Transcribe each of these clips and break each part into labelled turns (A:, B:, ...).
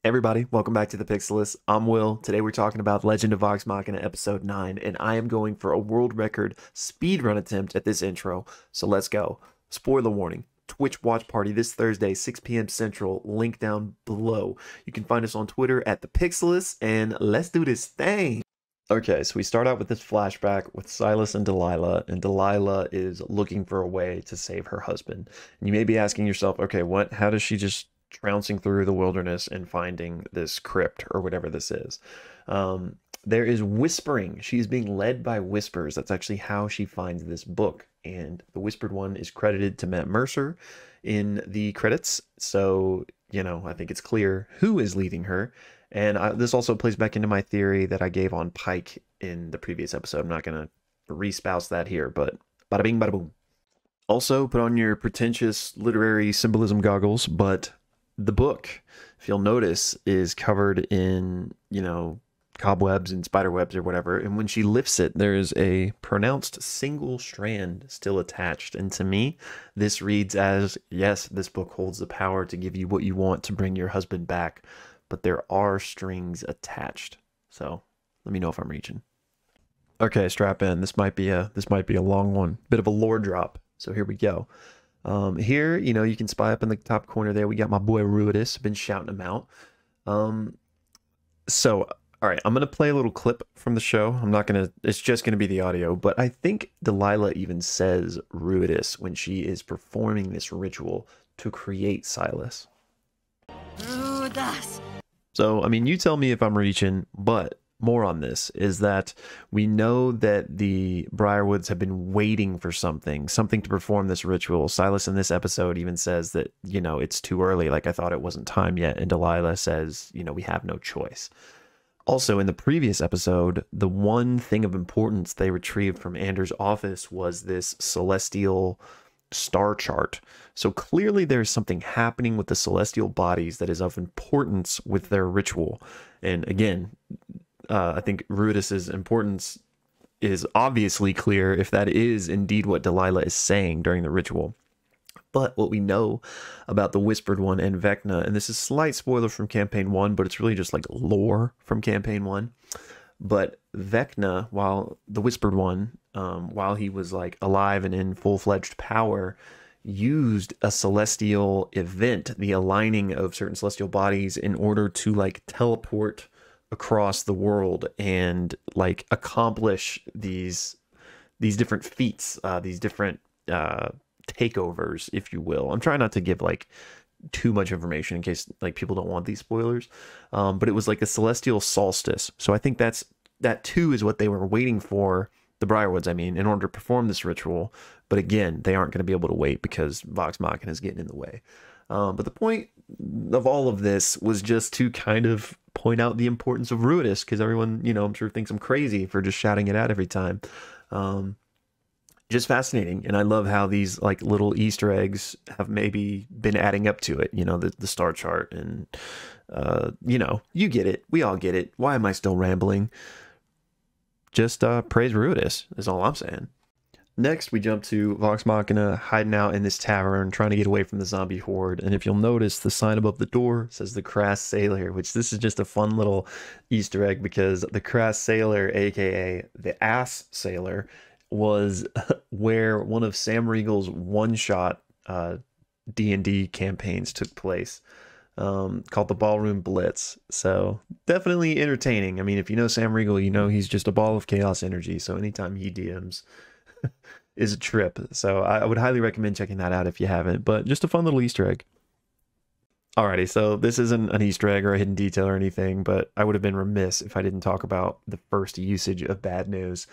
A: Everybody, welcome back to the Pixelists. I'm Will. Today we're talking about Legend of Vox Machina Episode 9, and I am going for a world record speedrun attempt at this intro, so let's go. Spoiler warning, Twitch watch party this Thursday, 6 p.m. Central, link down below. You can find us on Twitter at the Pixelists, and let's do this thing. Okay, so we start out with this flashback with Silas and Delilah is looking for a way to save her husband. And you may be asking yourself, okay, how does she just trouncing through the wilderness and finding this crypt or whatever this is? There is whispering. She is being led by whispers. That's actually how she finds this book. And the whispered one is credited to Matt Mercer in the credits. So, I think it's clear who is leading her. And this also plays back into my theory that I gave on Pike in the previous episode. I'm not going to re-spouse that here, but bada bing, bada boom. Also, put on your pretentious literary symbolism goggles, but the book, if you'll notice, is covered in, cobwebs and spider webs or whatever. And when she lifts it, there is a pronounced single strand still attached. And to me, this reads as, yes, this book holds the power to give you what you want to bring your husband back, but there are strings attached. So let me know if I'm reaching. Okay, strap in. This might be a long one. Bit of a lore drop. So here we go. Here, you can spy up in the top corner there. We got my boy Ruidus. Been shouting him out. All right, I'm going to play a little clip from the show. It's just going to be the audio, but I think Delilah even says Ruidus when she is performing this ritual to create Silas. Ruidus. So, you tell me if I'm reaching, but more on this is that we know that the Briarwoods have been waiting for something to perform this ritual. Silas in this episode even says that, it's too early. Like, I thought it wasn't time yet. And Delilah says, we have no choice. Also, in the previous episode, the one thing of importance they retrieved from Anders' office was this celestial star chart. So clearly there's something happening with the celestial bodies that is of importance with their ritual. And again, I think Ruidus's importance is obviously clear if that is indeed what Delilah is saying during the ritual. But what we know about the Whispered One and Vecna, and this is slight spoiler from Campaign 1, but it's really just like lore from Campaign 1. But Vecna, while the Whispered One, while he was like alive and in full-fledged power, used a celestial event, the aligning of certain celestial bodies, in order to like teleport across the world and like accomplish these different feats, these different takeovers, if you will. I'm trying not to give like too much information in case like people don't want these spoilers, but it was like a celestial solstice. So I think that too is what they were waiting for, the Briarwoods, in order to perform this ritual. But again, they aren't going to be able to wait because Vox Machina is getting in the way. But the point of all of this was just to kind of point out the importance of Ruidus, because everyone, I'm sure thinks I'm crazy for just shouting it out every time. Just fascinating. And I love how these like little Easter eggs have maybe been adding up to it, the star chart, and you get it. We all get it. Why am I still rambling? Just praise Ruidus is all I'm saying. Next, we jump to Vox Machina hiding out in this tavern, trying to get away from the zombie horde. And if you'll notice, the sign above the door says the Crass Sailor, which this is just a fun little Easter egg, because the Crass Sailor, aka the Ass Sailor, was where one of Sam Riegel's one-shot D&D campaigns took place, called the Ballroom Blitz. So definitely entertaining. If you know Sam Riegel, he's just a ball of chaos energy. So anytime he DMs is a trip. So I would highly recommend checking that out if you haven't, but just a fun little Easter egg. Alrighty, so this isn't an Easter egg or a hidden detail or anything, but I would have been remiss if I didn't talk about the first usage of Bad News.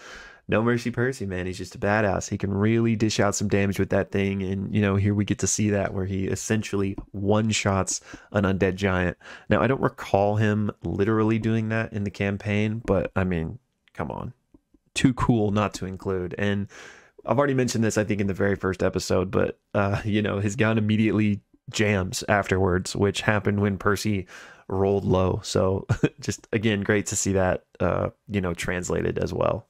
A: No Mercy Percy, man. He's just a badass. He can really dish out some damage with that thing. And, here we get to see that where he essentially one-shots an undead giant. Now, I don't recall him literally doing that in the campaign, but, come on. Too cool not to include. And I've already mentioned this, I think, in the very first episode, but, his gun immediately jams afterwards, which happened when Percy rolled low. So just, again, great to see that, translated as well.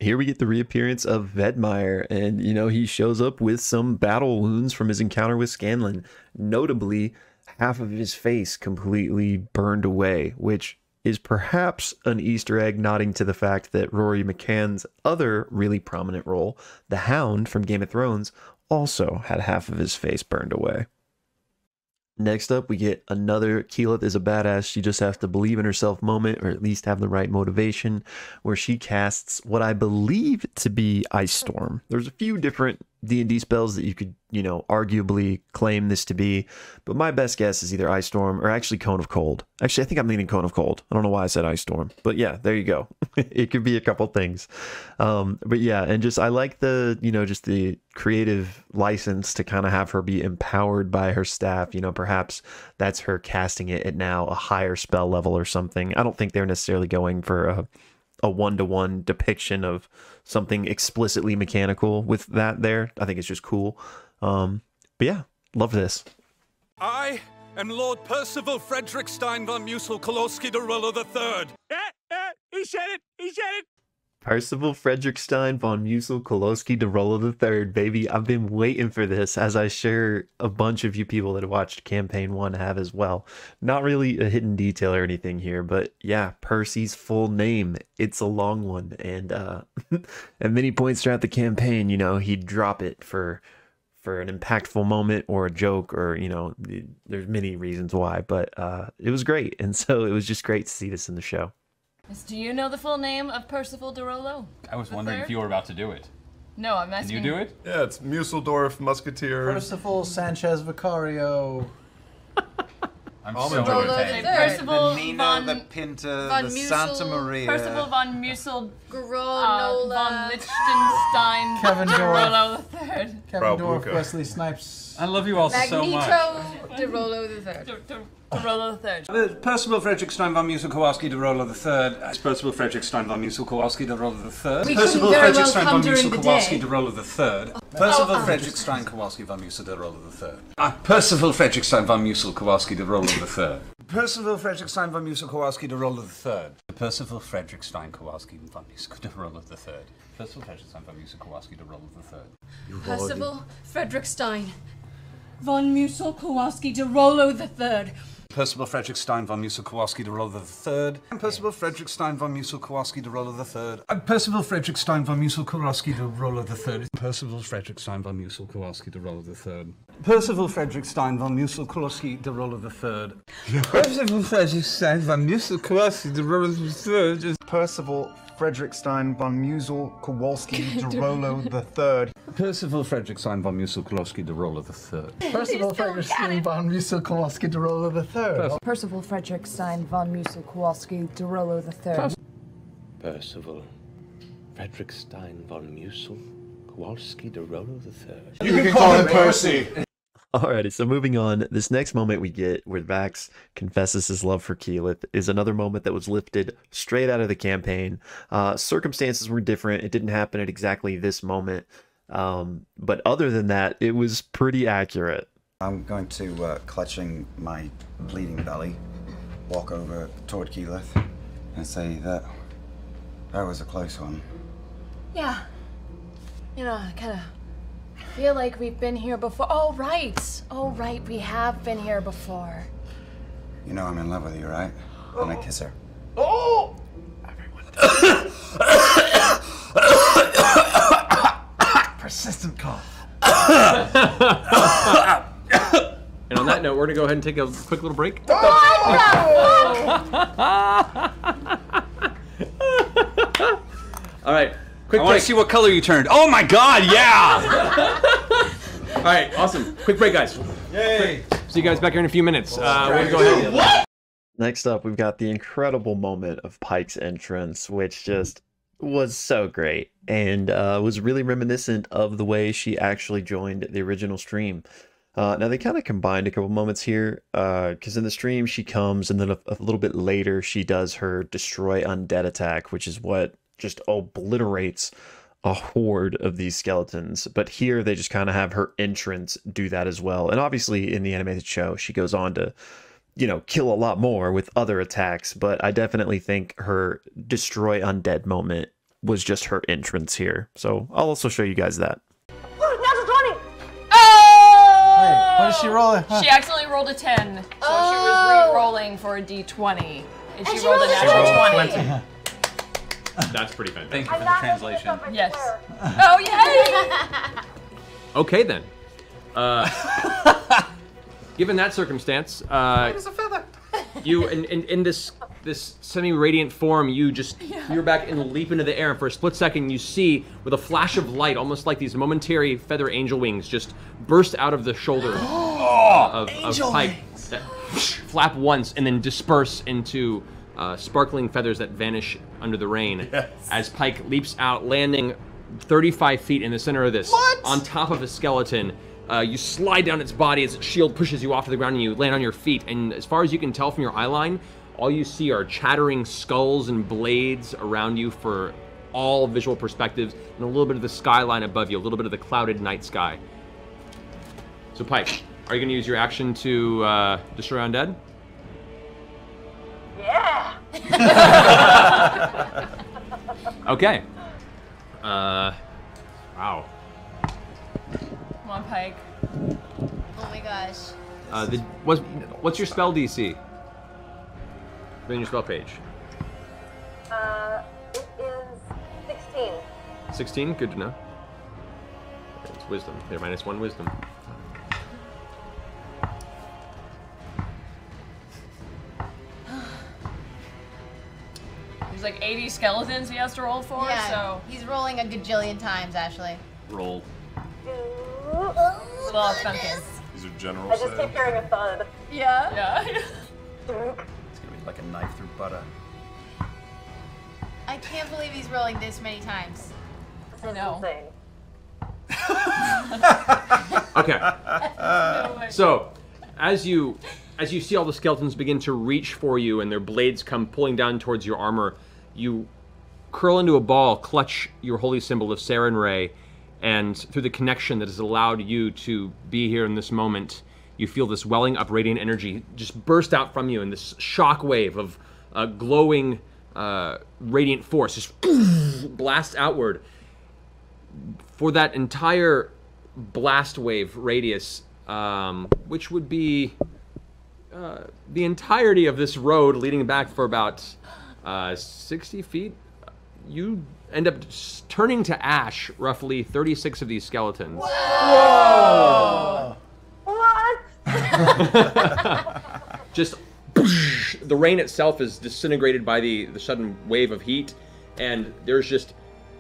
A: Here we get the reappearance of Vedmire, and he shows up with some battle wounds from his encounter with Scanlan. Notably, half of his face completely burned away, which is perhaps an Easter egg nodding to the fact that Rory McCann's other really prominent role, the Hound from Game of Thrones, also had half of his face burned away. Next up, we get another Keyleth is a badass, she just has to believe in herself moment, or at least have the right motivation, where she casts what I believe to be Ice Storm. There's a few different D&D spells that you could, you know, arguably claim this to be, but my best guess is either Ice Storm or actually Cone of Cold. Actually, I think I'm leaning Cone of Cold. I don't know why I said Ice Storm, but yeah, there you go. It could be a couple things. But yeah, and just I like the, you know, just the creative license to kind of have her be empowered by her staff. You know, perhaps that's her casting it at now a higher spell level or something. I don't think they're necessarily going for a one-to-one depiction of something explicitly mechanical with that there. I think it's just cool. But yeah, love this.
B: I am Lord Percival Frederick Stein von Musel-Kolowski de Rollo III. He said it! He said it!
A: Percival Frederick Stein von Musel-Kolowski de Rollo III, baby. I've been waiting for this, as I sure a bunch of you people that have watched Campaign 1 have as well. Not really a hidden detail or anything here, but yeah, Percy's full name. It's a long one, and at many points throughout the campaign, you know, he'd drop it for an impactful moment or a joke, or, you know, there's many reasons why, but it was great, and so it was just great to see this in the show.
C: Do you know the full name of Percival de Rollo?
D: I was wondering if you were about to do it.
C: No, I'm asking.
D: Can you do it?
E: Yeah, it's Museldorf, Musketeer.
F: Percival Sanchez Vicario.
D: I'm
E: I'll
D: so
E: enjoy it.
D: entertained.
C: Percival
G: The Nina,
C: von
G: the Pinta,
H: von
G: the
H: Musel,
G: Santa Maria.
C: Percival von Musel
H: Granola.
C: von Liechtenstein
F: Kevin
C: de
F: Dorff.
C: Rollo III.
F: Kevin
E: Bravo,
F: Dorff,
E: Luca.
F: Wesley Snipes.
D: I love you all so much.
H: Magneto de Rollo III.
C: De Rollo III.
B: Percival Frederick Stein von Musel-Kowalski de Rollo III. Percival Frederick Stein von Musel-Kowalski de Rollo III.
H: We
B: Percival
H: couldn't very
B: Frederick
H: well
B: Stein
H: come
B: von
H: during the
B: Musel-Kowalski
H: day.
B: de Rollo III. Percival Frederick Stein Kowalski von Musel de Rollo III. Percival Frederick Stein von Musel-Kowalski de Rollo III. Percival Frederick Stein von Musel-Kowalski de Rollo III. Percival Frederick Stein Kowalski von Musel de Rollo III. Percival Frederick Stein von Musel-Kowalski de Rollo III.
H: Percival Frederick Stein von Musel-Kowalski de Rollo III.
B: Percival Frederick Stein von Musel-Kowalski de Rollo III. Percival Frederick Stein von Musel-Kowalski de Rollo III. Percival Frederick Stein von Musel-Kowalski de Rollo III. Percival Frederick Stein von Musel-Kowalski de Rollo III. Percival Frederick Stein von Musel-Kowalski de Rollo III. Percival Frederick Stein von Musel-Kowalski de Rollo III.
I: Percival Frederick Stein von Musel Kowalski de Rollo III.
B: Percival Frederick Stein von Musel-Kowalski de Rollo III.
F: Percival Frederick Stein von Musel Kowalski de Rollo III.
J: Percival Frederick Stein von Musel Kowalski de Rollo III.
K: Percival Frederick Stein von Musel Kowalski de Rollo III.
E: You can call him Percy.
A: Alrighty, so moving on, this next moment we get where Vax confesses his love for Keyleth is another moment that was lifted straight out of the campaign. Circumstances were different. It didn't happen at exactly this moment. But other than that, it was pretty accurate.
G: I'm going to, clutching my bleeding belly, walk over toward Keyleth and say that was a close one.
C: Yeah. You know, I kind of feel like we've been here before. Oh, right. Oh, right. We have been here before.
G: You know I'm in love with you, right? And I kiss her.
A: Oh!
F: Persistent cough.
L: And on that note, we're gonna go ahead and take a quick little break. All right, quick
B: I want
L: break.
B: to see what color you turned. Oh my God, yeah!
L: All right, awesome. Quick break, guys.
E: Yay!
L: See you guys back here in a few minutes. We're gonna go ahead.
A: Next up, we've got the incredible moment of Pike's entrance, which just was so great and was really reminiscent of the way she actually joined the original stream. Now, they kind of combined a couple moments here, because in the stream she comes, and then a little bit later she does her Destroy Undead attack, which is what just obliterates a horde of these skeletons. But here they just kind of have her entrance do that as well. And obviously in the animated show, she goes on to, you know, kill a lot more with other attacks, but I definitely think her Destroy Undead moment was just her entrance here. So I'll also show you guys that.
F: What did she roll?
C: She accidentally rolled a 10, so she was re-rolling for a d20, and she rolled a natural 20.
L: That's pretty fantastic.
D: Thank you for the translation.
C: Yes. Oh, yay!
L: Okay, then. Given that circumstance, you in this semi-radiant form, you're back and leap into the air, and for a split second, you see with a flash of light, almost like these momentary feather angel wings, just burst out of the shoulder of Pike, that flap once and then disperse into sparkling feathers that vanish under the rain. As Pike leaps out, landing 35 feet in the center of this, on top of a skeleton. You slide down its body as its shield pushes you off to the ground, and you land on your feet. And as far as you can tell from your eye line, all you see are chattering skulls and blades around you for all visual perspectives, and a little bit of the skyline above you, a little bit of the clouded night sky. So Pike, are you going to use your action to destroy undead?
C: Yeah!
L: Okay. Wow.
C: Come on, Pike.
M: Oh my gosh.
L: What's your spell DC? On your spell page.
N: It is 16.
L: 16? Good to know. It's wisdom. They're -1 wisdom.
C: There's like 80 skeletons he has to roll for,
M: Yeah,
C: so...
M: he's rolling a gajillion times, Ashley.
L: Roll.
C: Well, it's pumpkins.
E: These are general
N: I just keep hearing a thud.
C: Yeah? Yeah.
G: It's gonna be like a knife through butter.
M: I can't believe he's rolling this many times.
C: I know.
L: Okay. So, as you see all the skeletons begin to reach for you and their blades come pulling down towards your armor, you curl into a ball, clutch your holy symbol of Saren Ray, and through the connection that has allowed you to be here in this moment, you feel this welling up radiant energy just burst out from you in this shock wave of glowing radiant force just blast outward. For that entire blast wave radius, which would be the entirety of this road leading back for about 60 feet, you end up turning to ash roughly 36 of these skeletons.
N: Whoa! What?
L: Just the rain itself is disintegrated by the sudden wave of heat, and there's just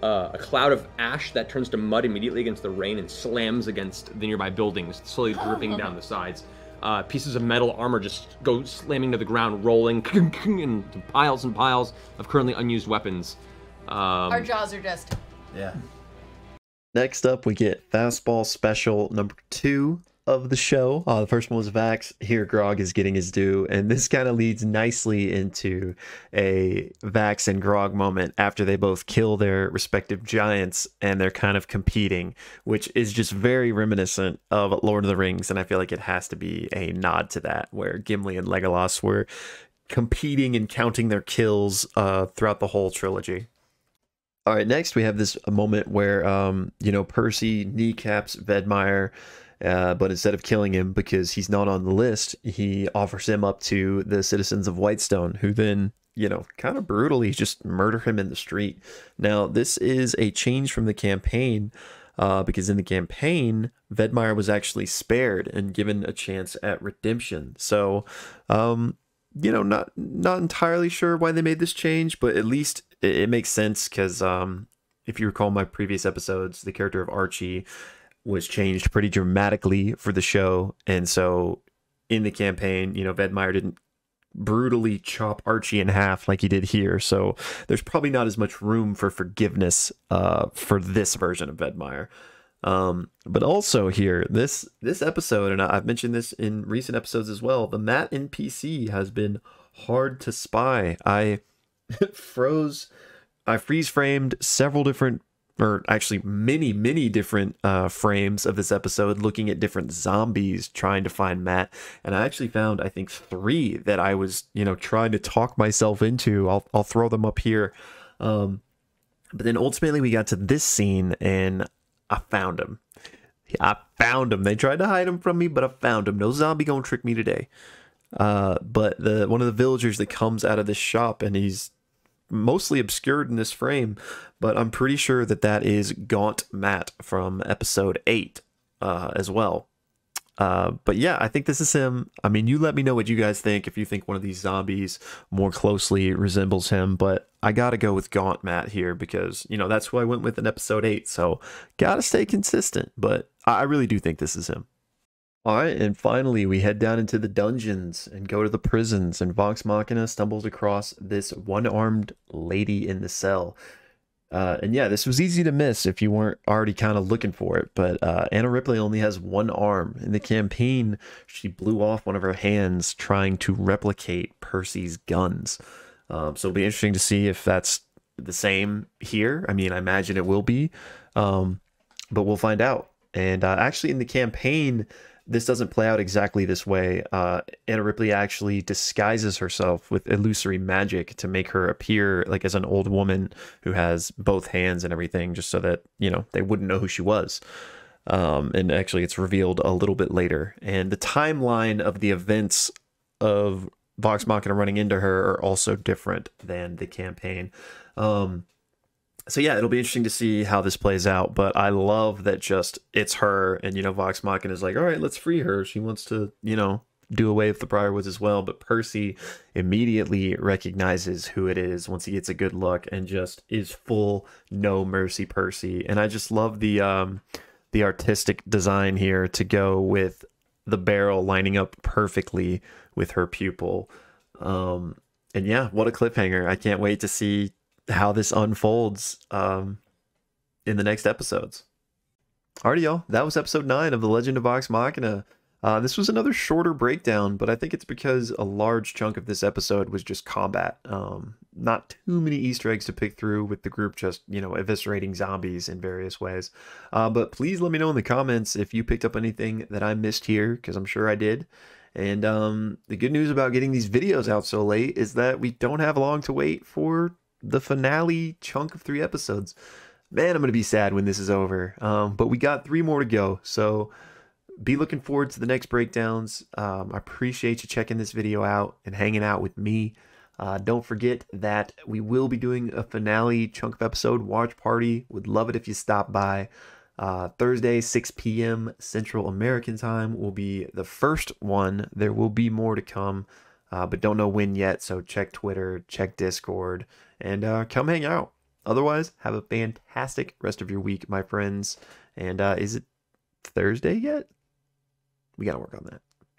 L: a cloud of ash that turns to mud immediately against the rain and slams against the nearby buildings, slowly dripping down the sides. Pieces of metal armor just go slamming to the ground, rolling into piles and piles of currently unused weapons.
M: Our jaws are just...
G: Yeah.
A: Next up, we get Fastball Special number 2 of the show. The first one was Vax. Here, Grog is getting his due, and this kind of leads nicely into a Vax and Grog moment after they both kill their respective giants, and they're kind of competing, which is just very reminiscent of Lord of the Rings, and I feel like it has to be a nod to that, where Gimli and Legolas were competing and counting their kills throughout the whole trilogy. All right, next we have this moment where, Percy kneecaps Vedmire, but instead of killing him because he's not on the list, he offers him up to the citizens of Whitestone, who then, kind of brutally just murder him in the street. Now, this is a change from the campaign, because in the campaign, Vedmire was actually spared and given a chance at redemption. So, not entirely sure why they made this change, but at least it makes sense because if you recall my previous episodes, the character of Archie was changed pretty dramatically for the show, and so in the campaign, Vedmire didn't brutally chop Archie in half like he did here, so there's probably not as much room for forgiveness for this version of Vedmire. But also here, this episode, and I've mentioned this in recent episodes as well, the Matt NPC has been hard to spy. I freeze framed several different, or actually many different frames of this episode, looking at different zombies trying to find Matt, and I actually found, I think, 3 that I was trying to talk myself into. I'll throw them up here, but then ultimately we got to this scene and I found him. I found him. They tried to hide him from me, but I found him. No zombie gonna trick me today. But one of the villagers that comes out of this shop, and he's mostly obscured in this frame, but I'm pretty sure that is Gaunt Matt from episode 8 as well. But yeah, I think this is him. I mean, you let me know what you guys think, if you think one of these zombies more closely resembles him, but I gotta go with Gaunt Matt here because, you know, that's who I went with in episode 8, so gotta stay consistent, but I really do think this is him. Alright, and finally we head down into the dungeons and go to the prisons, and Vox Machina stumbles across this one-armed lady in the cell. And yeah, this was easy to miss if you weren't already kind of looking for it, but Anna Ripley only has one arm. In the campaign, she blew off one of her hands trying to replicate Percy's guns. So it'll be interesting to see if that's the same here. I mean, I imagine it will be, but we'll find out. And actually in the campaign, this doesn't play out exactly this way. Anna Ripley actually disguises herself with illusory magic to make her appear like as an old woman who has both hands and everything, just so that, you know, they wouldn't know who she was. And actually it's revealed a little bit later. And the timeline of the events of Vox Machina running into her are also different than the campaign. So yeah, it'll be interesting to see how this plays out, but I love that just it's her, and, you know, Vox Machina is like, all right, let's free her. She wants to, you know, do away with the Briarwoods as well, but Percy immediately recognizes who it is once he gets a good look and just is full no mercy Percy. And I just love the artistic design here to go with the barrel lining up perfectly with her pupil. And yeah, what a cliffhanger. I can't wait to see how this unfolds in the next episodes. Alrighty, y'all, that was episode 9 of the Legend of Vox Machina. This was another shorter breakdown, but I think it's because a large chunk of this episode was just combat. Not too many Easter eggs to pick through, with the group just, you know, eviscerating zombies in various ways. But please let me know in the comments if you picked up anything that I missed here, because I'm sure I did. And the good news about getting these videos out so late is that we don't have long to wait for the finale chunk of 3 episodes. Man, I'm gonna be sad when this is over, but we got 3 more to go, so be looking forward to the next breakdowns. I appreciate you checking this video out and hanging out with me. Don't forget that we will be doing a finale chunk of episode watch party. Would love it if you stop by. Thursday, 6 p.m. Central American time will be the first one. There will be more to come, but don't know when yet, so check Twitter, check Discord, and come hang out. Otherwise, have a fantastic rest of your week, my friends. And is it Thursday yet? We gotta work on that.